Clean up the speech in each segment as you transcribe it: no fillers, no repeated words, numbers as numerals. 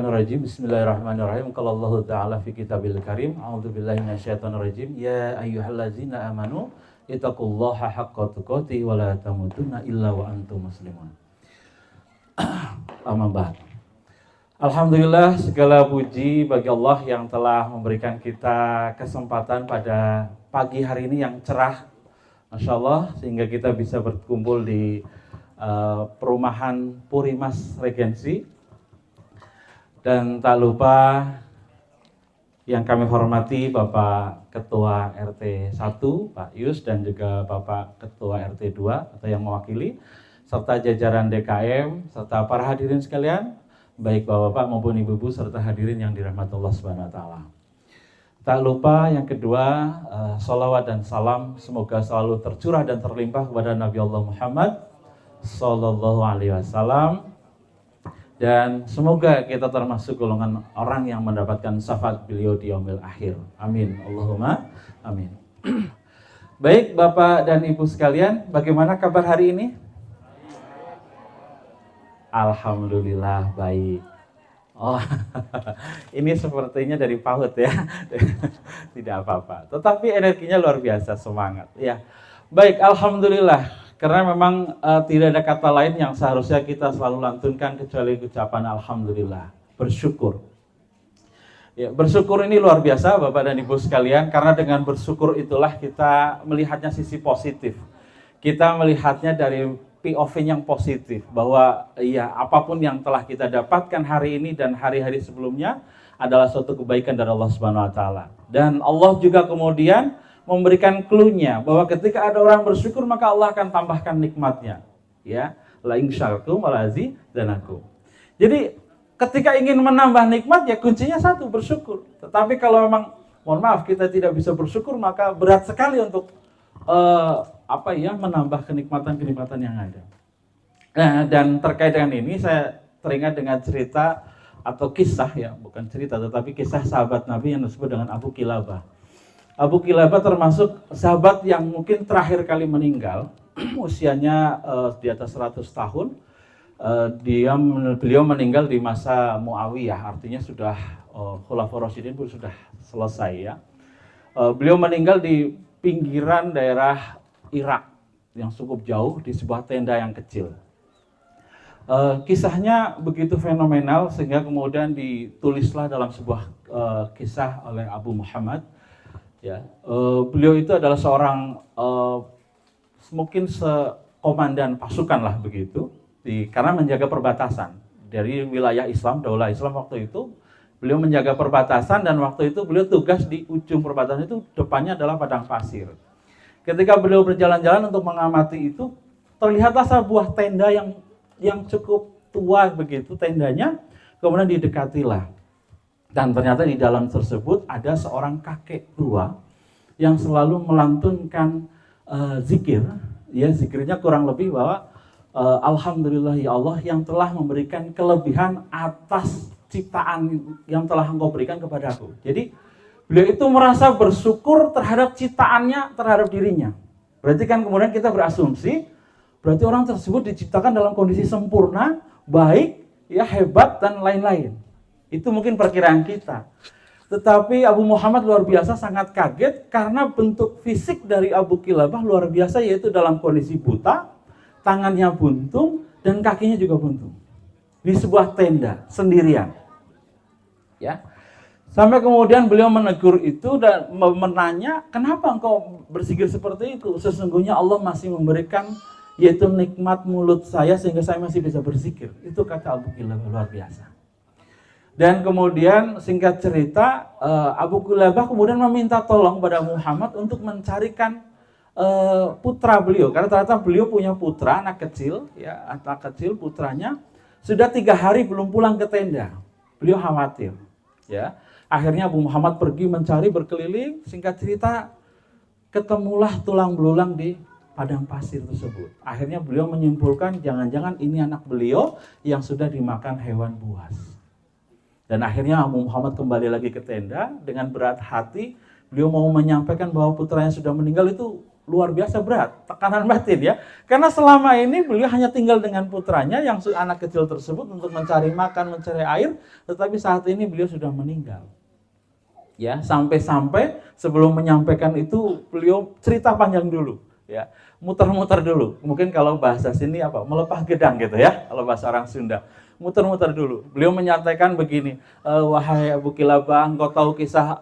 Minasyaitonirrajim. Bismillahirrahmanirrahim. Qala Allahu ta'ala fi kitabil karim. A'udzubillahi minasyaitonirrajim. Ya ayyuhallazina amanu ittaqullaha haqqa tuqatih wa la tamutunna illa wa antum muslimun. Amma ba'd. Alhamdulillah, segala puji bagi Allah yang telah memberikan kita kesempatan pada pagi hari ini yang cerah, Masya Allah, sehingga kita bisa berkumpul di perumahan Purimas Regensi. Dan tak lupa yang kami hormati Bapak Ketua RT 1, Pak Yus, dan juga Bapak Ketua RT 2 atau yang mewakili, serta jajaran DKM, serta para hadirin sekalian, baik Bapak-Bapak maupun Ibu-Ibu, serta hadirin yang dirahmati Allah Subhanahu wa Ta'ala. Tak lupa yang kedua, sholawat dan salam semoga selalu tercurah dan terlimpah kepada Nabi Allah Muhammad Sallallahu Alaihi Wasallam. Dan semoga kita termasuk golongan orang yang mendapatkan syafaat beliau di yaumil akhir. Amin. Allahumma amin. Baik Bapak dan Ibu sekalian, bagaimana kabar hari ini? Alhamdulillah baik. Oh, ini sepertinya dari PAUD ya. Tidak apa-apa. Tetapi energinya luar biasa, semangat ya. Baik, alhamdulillah. Karena memang tidak ada kata lain yang seharusnya kita selalu lantunkan kecuali ucapan alhamdulillah, bersyukur. Ya, bersyukur ini luar biasa Bapak dan Ibu sekalian, karena dengan bersyukur itulah kita melihatnya sisi positif. Kita melihatnya dari POV yang positif, bahwa ya apapun yang telah kita dapatkan hari ini dan hari-hari sebelumnya adalah suatu kebaikan dari Allah Subhanahu wa Ta'ala. Dan Allah juga kemudian memberikan clue-nya bahwa ketika ada orang bersyukur maka Allah akan tambahkan nikmatnya, ya, la in syartum wala azidanakum. Jadi ketika ingin menambah nikmat ya kuncinya satu, bersyukur. Tetapi kalau memang mohon maaf kita tidak bisa bersyukur maka berat sekali untuk menambah kenikmatan-kenikmatan yang ada. Nah, dan terkait dengan ini saya teringat dengan cerita atau kisah, ya bukan cerita tetapi kisah sahabat Nabi yang disebut dengan Abu Kilabah. Abu Kilabah termasuk sahabat yang mungkin terakhir kali meninggal, usianya di atas 100 tahun. Beliau meninggal di masa Muawiyah, artinya sudah Khulafaur Rasyidin pun sudah selesai ya. Beliau meninggal di pinggiran daerah Irak yang cukup jauh di sebuah tenda yang kecil. Kisahnya begitu fenomenal sehingga kemudian ditulislah dalam sebuah kisah oleh Abu Muhammad. Ya, beliau itu adalah seorang mungkin komandan pasukan lah begitu, karena menjaga perbatasan dari wilayah Islam, daulah Islam waktu itu. Beliau menjaga perbatasan dan waktu itu beliau tugas di ujung perbatasan itu, depannya adalah padang pasir. Ketika beliau berjalan-jalan untuk mengamati itu, terlihatlah sebuah tenda yang cukup tua begitu tendanya, kemudian didekatilah. Dan ternyata di dalam tersebut ada seorang kakek tua yang selalu melantunkan zikir. Ya, zikirnya kurang lebih bahwa alhamdulillah ya Allah yang telah memberikan kelebihan atas ciptaan yang telah Engkau berikan kepadaku. Jadi beliau itu merasa bersyukur terhadap ciptaannya, terhadap dirinya. Berarti kan kemudian kita berasumsi berarti orang tersebut diciptakan dalam kondisi sempurna, baik, ya hebat dan lain-lain. Itu mungkin perkiraan kita. Tetapi Abu Muhammad luar biasa sangat kaget karena bentuk fisik dari Abu Kilabah luar biasa, yaitu dalam kondisi buta, tangannya buntung dan kakinya juga buntung. Di sebuah tenda sendirian. Ya. Sampai kemudian beliau menegur itu dan menanya, "Kenapa engkau berzikir seperti itu? Sesungguhnya Allah masih memberikan yaitu nikmat mulut saya sehingga saya masih bisa berzikir." Itu kata Abu Kilabah, luar biasa. Dan kemudian singkat cerita, Abu Kilabah kemudian meminta tolong pada Muhammad untuk mencarikan putra beliau. Karena ternyata beliau punya putra, anak kecil, ya, anak kecil putranya sudah 3 hari belum pulang ke tenda. Beliau khawatir. Ya, akhirnya Abu Muhammad pergi mencari berkeliling. Singkat cerita, ketemulah tulang belulang di padang pasir tersebut. Akhirnya beliau menyimpulkan jangan-jangan ini anak beliau yang sudah dimakan hewan buas. Dan akhirnya Abu Muhammad kembali lagi ke tenda dengan berat hati. Beliau mau menyampaikan bahwa putranya sudah meninggal, itu luar biasa berat, tekanan batin ya. Karena selama ini beliau hanya tinggal dengan putranya yang anak kecil tersebut untuk mencari makan, mencari air, tetapi saat ini beliau sudah meninggal. Ya, sampai-sampai sebelum menyampaikan itu beliau cerita panjang dulu, ya. Muter-muter dulu. Mungkin kalau bahasa sini apa? Melepah gedang gitu ya, kalau bahasa orang Sunda. Muter-muter dulu. Beliau menyatakan begini, wahai Abu Kilabah, engkau tahu kisah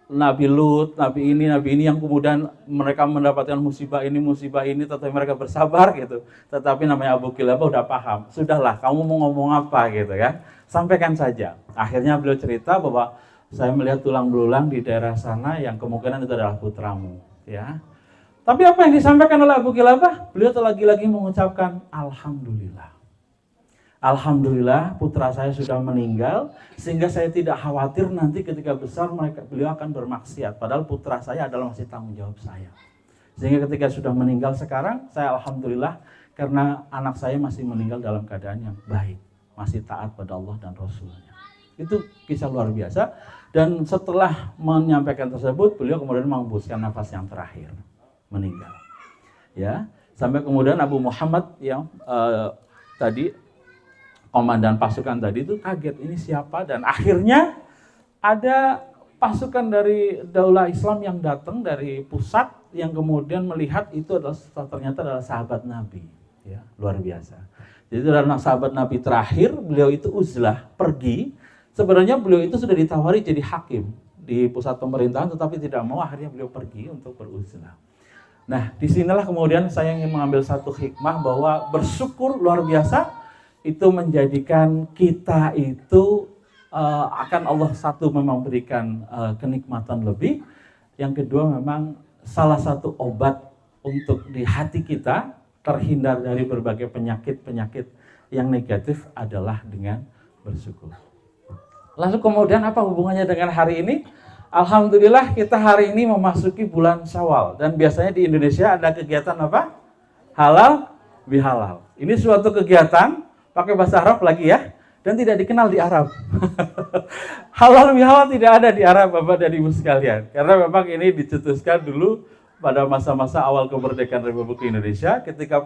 Nabi Lut, Nabi ini yang kemudian mereka mendapatkan musibah ini, tetapi mereka bersabar gitu. Tetapi namanya Abu Kilabah udah paham. Sudahlah, kamu mau ngomong apa gitu kan? Sampaikan saja. Akhirnya beliau cerita bahwa saya melihat tulang belulang di daerah sana yang kemungkinan itu adalah putramu, ya. Tapi apa yang disampaikan oleh Abu Kilabah? Beliau lagi-lagi mengucapkan Alhamdulillah. Alhamdulillah putra saya sudah meninggal, sehingga saya tidak khawatir nanti ketika besar beliau akan bermaksiat. Padahal putra saya adalah masih tanggung jawab saya. Sehingga ketika sudah meninggal sekarang, saya Alhamdulillah karena anak saya masih meninggal dalam keadaan yang baik. Masih taat pada Allah dan Rasulnya. Itu kisah luar biasa. Dan setelah menyampaikan tersebut, beliau kemudian menghembuskan nafas yang terakhir. Meninggal. Ya, sampai kemudian Abu Muhammad yang tadi komandan pasukan tadi itu kaget, ini siapa? Dan akhirnya ada pasukan dari Daulah Islam yang datang dari pusat yang kemudian melihat itu adalah ternyata adalah sahabat Nabi, ya, luar biasa. Jadi itu adalah sahabat Nabi terakhir, beliau itu uzlah, pergi. Sebenarnya beliau itu sudah ditawari jadi hakim di pusat pemerintahan, tetapi tidak mau, akhirnya beliau pergi untuk beruzlah. Nah, disinilah kemudian saya ingin mengambil satu hikmah bahwa bersyukur luar biasa itu menjadikan kita itu akan Allah satu memang berikan kenikmatan lebih. Yang kedua memang salah satu obat untuk di hati kita terhindar dari berbagai penyakit-penyakit yang negatif adalah dengan bersyukur. Lalu kemudian apa hubungannya dengan hari ini? Alhamdulillah kita hari ini memasuki bulan Syawal. Dan biasanya di Indonesia ada kegiatan apa? Halal bihalal. Ini suatu kegiatan, pakai bahasa Arab lagi ya, dan tidak dikenal di Arab. Halal bihalal tidak ada di Arab, Bapak dan Ibu sekalian. Karena memang ini dicetuskan dulu pada masa-masa awal kemerdekaan Republik Indonesia, ketika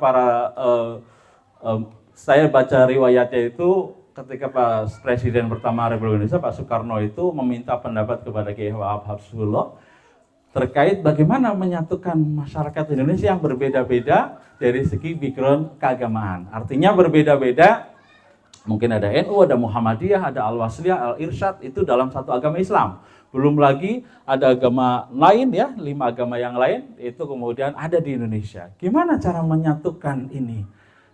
saya baca riwayatnya itu, ketika Pak Presiden pertama Republik Indonesia, Pak Soekarno itu meminta pendapat kepada Kiai Wahab Habsibullah terkait bagaimana menyatukan masyarakat Indonesia yang berbeda-beda dari segi background keagamaan. Artinya berbeda-beda, mungkin ada NU, ada Muhammadiyah, ada Al-Wasliyah, Al-Irsyad, itu dalam satu agama Islam. Belum lagi ada agama lain ya, 5 agama yang lain, itu kemudian ada di Indonesia. Gimana cara menyatukan ini?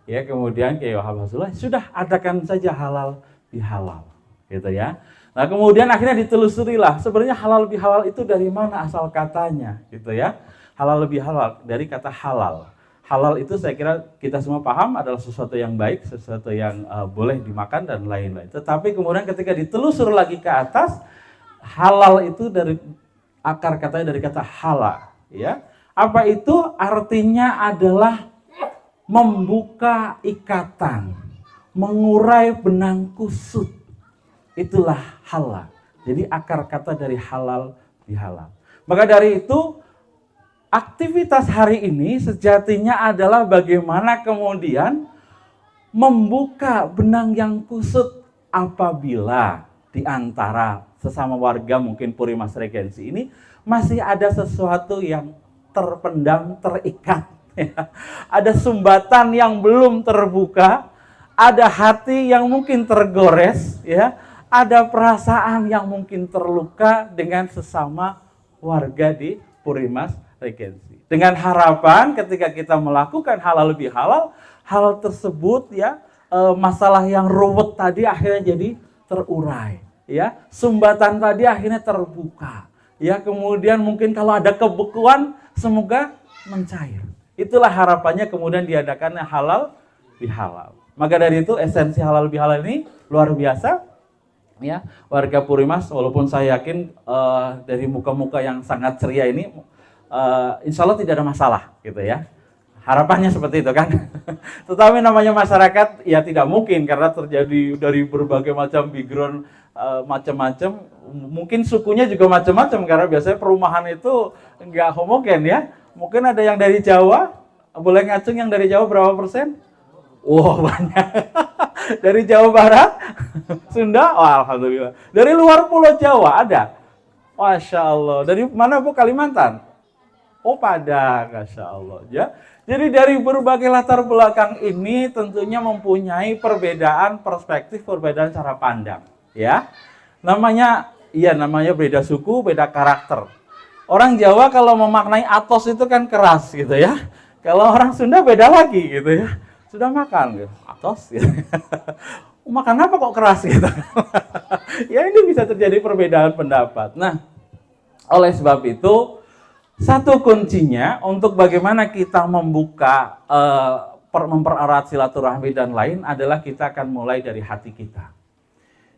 Ya, kemudian Kiai Wahab Habsibullah sudah adakan saja halal bihalal, gitu ya. Nah, kemudian akhirnya ditelusurilah sebenarnya halal bihalal itu dari mana asal katanya, gitu ya. Halal bihalal dari kata halal. Halal itu saya kira kita semua paham adalah sesuatu yang baik, sesuatu yang boleh dimakan dan lain-lain. Tetapi kemudian ketika ditelusur lagi ke atas, halal itu dari akar katanya dari kata hala, ya. Apa itu? Artinya adalah membuka ikatan, mengurai benang kusut. Itulah halal. Jadi akar kata dari halal bihalal. Maka dari itu aktivitas hari ini sejatinya adalah bagaimana kemudian membuka benang yang kusut apabila di antara sesama warga mungkin Purimas Regensi ini masih ada sesuatu yang terpendam, terikat. Ya. Ada sumbatan yang belum terbuka, ada hati yang mungkin tergores, ya, ada perasaan yang mungkin terluka dengan sesama warga di Purimas Regensi. Dengan harapan ketika kita melakukan halal bihalal, hal tersebut ya, masalah yang ruwet tadi akhirnya jadi terurai, ya. Sumbatan tadi akhirnya terbuka. Ya, kemudian mungkin kalau ada kebekuan semoga mencair. Itulah harapannya kemudian diadakannya halal bihalal. Maka dari itu esensi halal bihalal ini luar biasa. Ya, warga Purimas walaupun saya yakin dari muka-muka yang sangat ceria ini insya Allah tidak ada masalah gitu ya. Harapannya seperti itu kan. Tetapi namanya masyarakat ya tidak mungkin karena terjadi dari berbagai macam background macam-macam. Mungkin sukunya juga macam-macam karena biasanya perumahan itu enggak homogen ya. Mungkin ada yang dari Jawa, boleh ngacung yang dari Jawa berapa persen? Wow, banyak. Dari Jawa Barat, Sunda, oh, alhamdulillah. Dari luar Pulau Jawa ada. Masya Allah. Dari mana Bu? Kalimantan? Oh, Padang, Masya Allah. Ya. Jadi dari berbagai latar belakang ini tentunya mempunyai perbedaan perspektif, perbedaan cara pandang. Ya, namanya beda suku, beda karakter. Orang Jawa kalau memaknai atos itu kan keras gitu ya. Kalau orang Sunda beda lagi gitu ya. Sudah makan gitu, atos gitu. Makan apa kok keras gitu. Ya ini bisa terjadi perbedaan pendapat. Nah, oleh sebab itu satu kuncinya untuk bagaimana kita membuka, mempererat silaturahmi dan lain adalah kita akan mulai dari hati kita.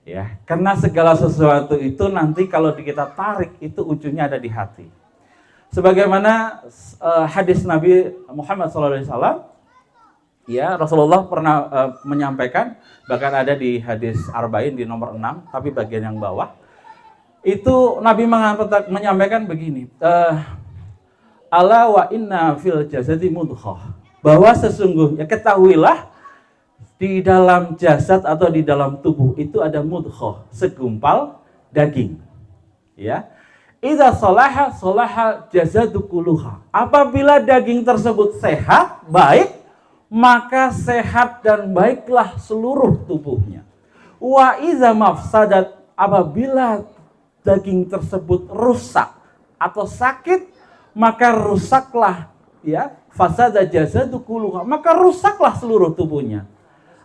Ya, karena segala sesuatu itu nanti kalau kita tarik itu ujungnya ada di hati. Sebagaimana hadis Nabi Muhammad SAW, ya Rasulullah pernah menyampaikan, bahkan ada di hadis Arba'in di nomor 6, tapi bagian yang bawah. Itu Nabi menyampaikan begini, ala wa inna fil jasadi mudghah, bahwa sesungguhnya ketahuilah di dalam jasad atau di dalam tubuh itu ada mudghah, segumpal daging. Ya. Idza salaha salaha jasadu kulluha. Apabila daging tersebut sehat, baik, maka sehat dan baiklah seluruh tubuhnya. Wa idza mafsadat, apabila daging tersebut rusak atau sakit, maka rusaklah, ya, fasada jasadu kulluha, maka rusaklah seluruh tubuhnya.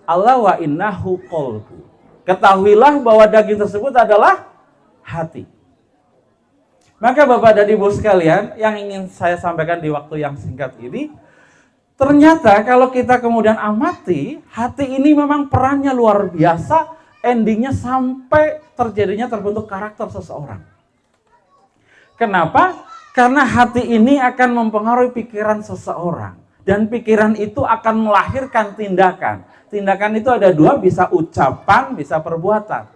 Allah wa innahu qalbu. Ketahuilah bahwa daging tersebut adalah hati. Maka Bapak dan Ibu sekalian, yang ingin saya sampaikan di waktu yang singkat ini, ternyata kalau kita kemudian amati, hati ini memang perannya luar biasa, endingnya sampai terjadinya terbentuk karakter seseorang. Kenapa? Karena hati ini akan mempengaruhi pikiran seseorang. Dan pikiran itu akan melahirkan tindakan. Tindakan itu ada dua, bisa ucapan, bisa perbuatan.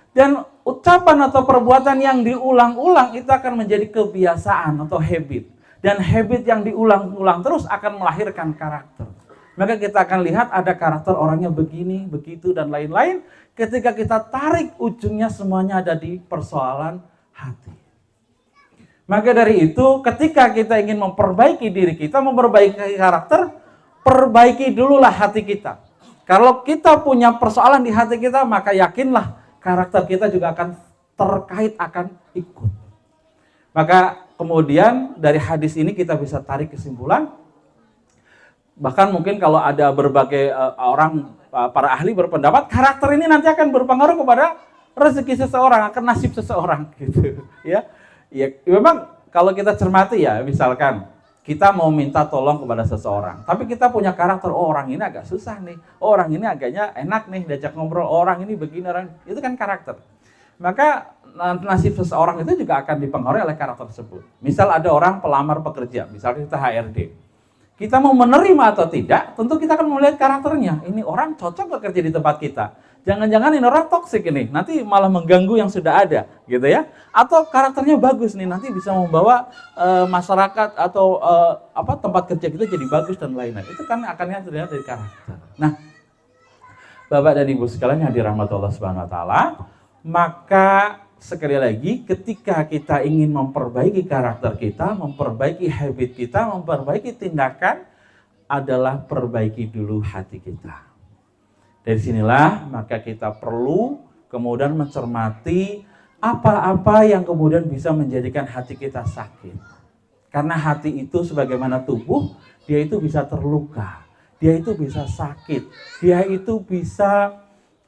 Dan ucapan atau perbuatan yang diulang-ulang itu akan menjadi kebiasaan atau habit. Dan habit yang diulang-ulang terus akan melahirkan karakter. Maka kita akan lihat ada karakter orangnya begini, begitu, dan lain-lain. Ketika kita tarik ujungnya semuanya ada di persoalan hati. Maka dari itu ketika kita ingin memperbaiki diri kita, memperbaiki karakter, perbaiki dululah hati kita. Kalau kita punya persoalan di hati kita, maka yakinlah karakter kita juga akan terkait, akan ikut. Maka kemudian dari hadis ini kita bisa tarik kesimpulan, bahkan mungkin kalau ada berbagai orang, para ahli berpendapat, karakter ini nanti akan berpengaruh kepada rezeki seseorang, akan nasib seseorang gitu ya. Ya memang kalau kita cermati ya, misalkan kita mau minta tolong kepada seseorang, tapi kita punya karakter, oh orang ini agak susah nih, oh orang ini agaknya enak nih diajak ngobrol, oh, orang ini begini, orang itu kan karakter. Maka nasib seseorang itu juga akan dipengaruhi oleh karakter tersebut. Misal ada orang pelamar pekerja, misalnya kita HRD. Kita mau menerima atau tidak, tentu kita akan melihat karakternya. Ini orang cocok bekerja di tempat kita. Jangan-jangan ini orang toksik ini, nanti malah mengganggu yang sudah ada, gitu ya. Atau karakternya bagus nih, nanti bisa membawa masyarakat atau tempat kerja kita jadi bagus dan lain-lain. Itu kan akannya terlihat dari karakter. Nah, Bapak dan Ibu sekalian yang dirahmati Allah Subhanahu wa taala, maka sekali lagi ketika kita ingin memperbaiki karakter kita, memperbaiki habit kita, memperbaiki tindakan, adalah perbaiki dulu hati kita. Dari sinilah maka kita perlu kemudian mencermati apa-apa yang kemudian bisa menjadikan hati kita sakit. Karena hati itu sebagaimana tubuh, dia itu bisa terluka, dia itu bisa sakit, dia itu bisa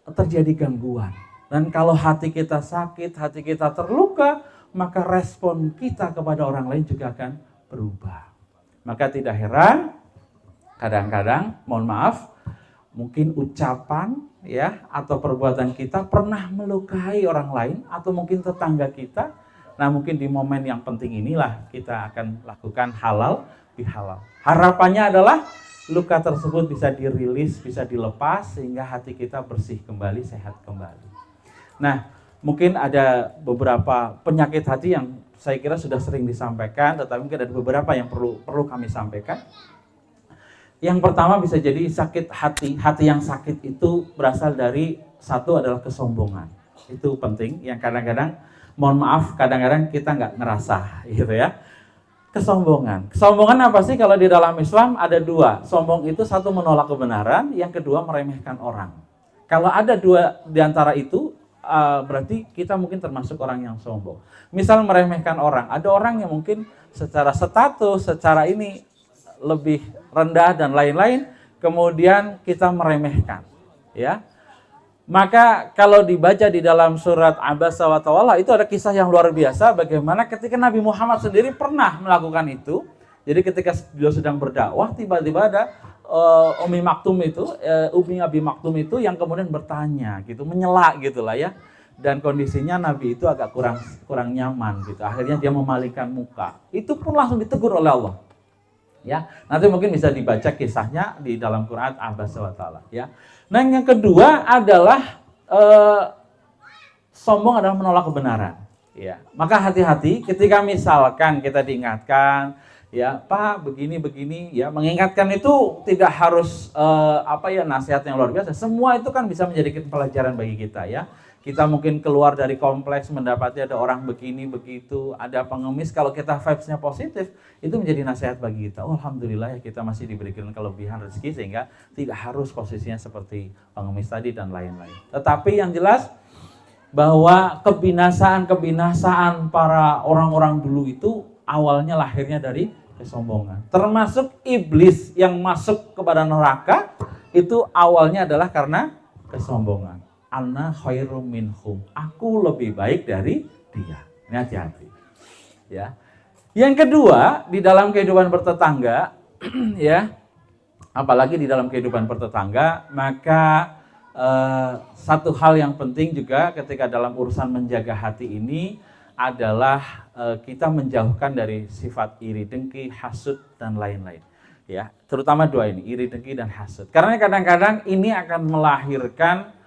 terjadi gangguan. Dan kalau hati kita sakit, hati kita terluka, maka respon kita kepada orang lain juga akan berubah. Maka tidak heran, kadang-kadang, mohon maaf, mungkin ucapan ya atau perbuatan kita pernah melukai orang lain atau mungkin tetangga kita. Nah mungkin di momen yang penting inilah kita akan lakukan halal bihalal. Harapannya adalah luka tersebut bisa dirilis, bisa dilepas sehingga hati kita bersih kembali, sehat kembali. Nah, Mungkin ada beberapa penyakit hati yang saya kira sudah sering disampaikan, tetapi mungkin ada beberapa yang perlu kami sampaikan. Yang pertama bisa jadi sakit hati. Hati yang sakit itu berasal dari satu adalah kesombongan. Itu penting, yang kadang-kadang, mohon maaf, kadang-kadang kita nggak ngerasa gitu ya. Kesombongan. Kesombongan apa sih? Kalau di dalam Islam ada dua. Sombong itu satu menolak kebenaran, yang kedua meremehkan orang. Kalau ada dua di antara itu, berarti kita mungkin termasuk orang yang sombong. Misal meremehkan orang. Ada orang yang mungkin secara status, secara ini lebih rendah dan lain-lain, kemudian kita meremehkan, ya. Maka kalau dibaca di dalam surat Abasa wa Tawalla itu ada kisah yang luar biasa bagaimana ketika Nabi Muhammad sendiri pernah melakukan itu. Jadi ketika beliau sedang berdakwah, tiba-tiba ada Umi Abi Maktum itu yang kemudian bertanya gitu, menyela gitulah ya. Dan kondisinya Nabi itu agak kurang nyaman gitu. Akhirnya dia memalingkan muka. Itu pun langsung ditegur oleh Allah. Ya, nanti mungkin bisa dibaca kisahnya di dalam Quran Abasa wa Ta'ala ya. Nah, yang kedua adalah sombong adalah menolak kebenaran ya. Maka hati-hati ketika misalkan kita diingatkan ya, Pak begini ya, mengingatkan itu tidak harus nasihat yang luar biasa. Semua itu kan bisa menjadi pelajaran bagi kita ya. Kita mungkin keluar dari kompleks mendapati ada orang begini begitu, ada pengemis, kalau kita vibes-nya positif, itu menjadi nasihat bagi kita. Oh, alhamdulillah ya, kita masih diberikan kelebihan rezeki sehingga tidak harus posisinya seperti pengemis tadi dan lain-lain. Tetapi yang jelas bahwa kebinasaan para orang-orang dulu itu awalnya lahirnya dari kesombongan. Termasuk iblis yang masuk kepada neraka itu awalnya adalah karena kesombongan. Ana khairum minhum. Aku lebih baik dari dia. Ini hati-hati. Ya. Yang kedua, di dalam kehidupan bertetangga ya, apalagi di dalam kehidupan bertetangga, maka satu hal yang penting juga ketika dalam urusan menjaga hati ini adalah kita menjauhkan dari sifat iri, dengki, hasud dan lain-lain. Ya, terutama dua ini, iri, dengki dan hasud. Karena kadang-kadang ini akan melahirkan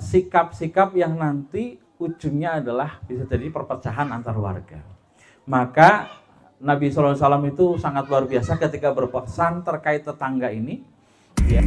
sikap-sikap yang nanti ujungnya adalah bisa jadi perpecahan antar warga. Maka Nabi SAW itu sangat luar biasa ketika berpesan terkait tetangga ini. Ya.